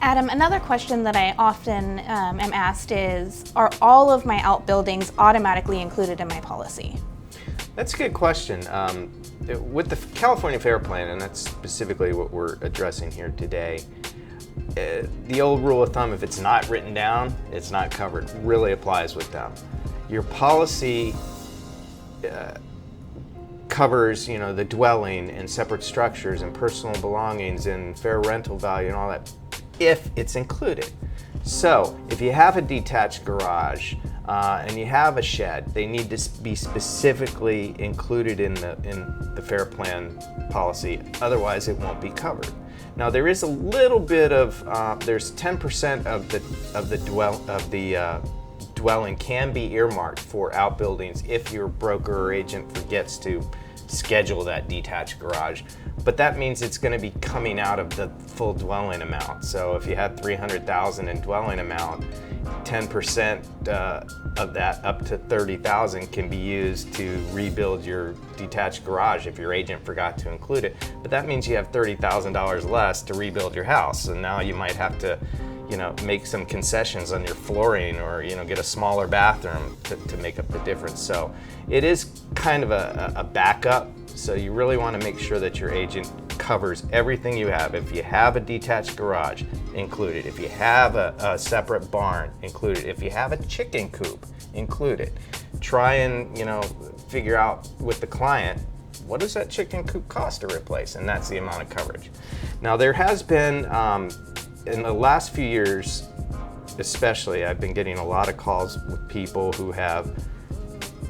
Adam, another question that I often am asked is, are all of my outbuildings automatically included in my policy? That's a good question. With the California Fair Plan, and that's specifically what we're addressing here today, the old rule of thumb, if it's not written down, it's not covered, really applies with them. Your policy covers, the dwelling and separate structures and personal belongings and fair rental value and all that, if it's included. So if you have a detached garage and you have a shed, they need to be specifically included in the Fair Plan policy. Otherwise, it won't be covered. Now there is a little bit of there's 10% of the dwelling can be earmarked for outbuildings if your broker or agent forgets to schedule that detached garage. But that means it's going to be coming out of the full dwelling amount. So if you had $300,000 in dwelling amount, 10% of that, up to $30,000, can be used to rebuild your detached garage if your agent forgot to include it. But that means you have $30,000 less to rebuild your house. And now you might have to, make some concessions on your flooring, or get a smaller bathroom to make up the difference. So it is kind of a backup. So you really want to make sure that your agent covers everything you have. If you have a detached garage, include it. If you have a separate barn, include it. If you have a chicken coop, include it. Try and figure out with the client, what does that chicken coop cost to replace? And that's the amount of coverage. Now there has been, in the last few years especially, I've been getting a lot of calls with people who have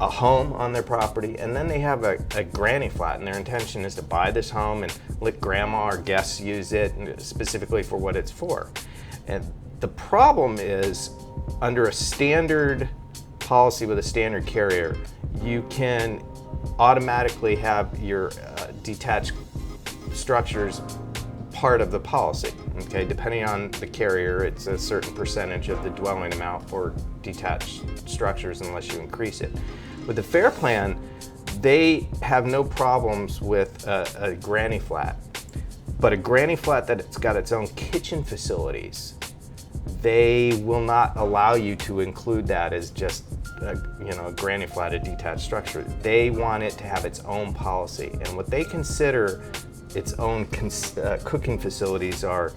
a home on their property, and then they have a granny flat, and their intention is to buy this home and let grandma or guests use it specifically for what it's for. And the problem is, under a standard policy with a standard carrier, you can automatically have your detached structures part of the policy. Okay, depending on the carrier, it's a certain percentage of the dwelling amount for detached structures unless you increase it. With the Fair Plan, they have no problems with a granny flat, but a granny flat that's got its own kitchen facilities, they will not allow you to include that as just a granny flat, a detached structure. They want it to have its own policy, and what they consider its own cooking facilities are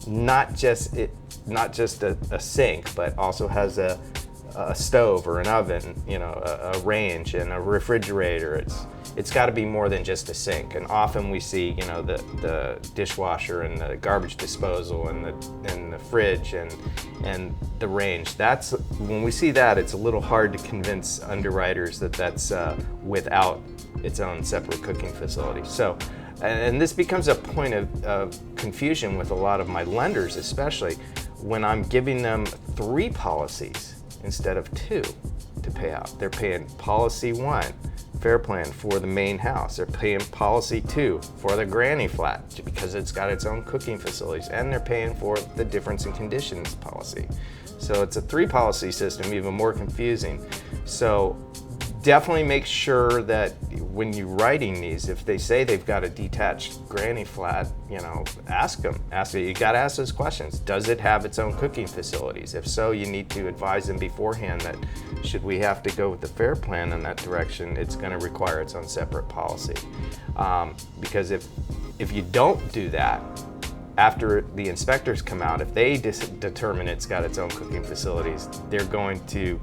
not just a sink, but also has a stove or an oven, a range and a refrigerator. It's got to be more than just a sink. And often we see, the dishwasher and the garbage disposal and the fridge and the range. That's when we see that, it's a little hard to convince underwriters that that's without its own separate cooking facility. So. And this becomes a point of confusion with a lot of my lenders, especially when I'm giving them 3 policies instead of 2 to pay out. They're paying policy 1, Fair Plan, for the main house. They're paying policy 2 for the granny flat because it's got its own cooking facilities, and they're paying for the difference in conditions policy. So it's a 3 policy system, even more confusing. So definitely make sure that when you're writing these, if they say they've got a detached granny flat, ask them. You got to ask those questions. Does it have its own cooking facilities? If so, you need to advise them beforehand that should we have to go with the Fair Plan in that direction, it's going to require its own separate policy. Because if you don't do that, after the inspectors come out, if they determine it's got its own cooking facilities, they're going to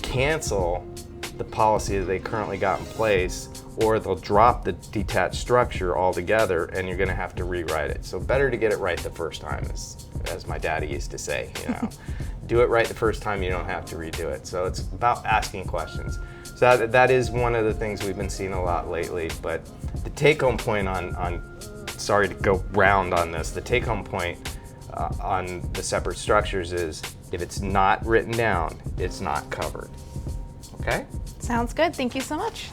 cancel the policy that they currently got in place, or they'll drop the detached structure altogether, and you're going to have to rewrite it. So better to get it right the first time, as my daddy used to say. Do it right the first time, you don't have to redo it. So it's about asking questions. So that is one of the things we've been seeing a lot lately. But the take-home point sorry to go round on this, the take-home point on the separate structures is, if it's not written down, it's not covered. Okay? Sounds good. Thank you so much.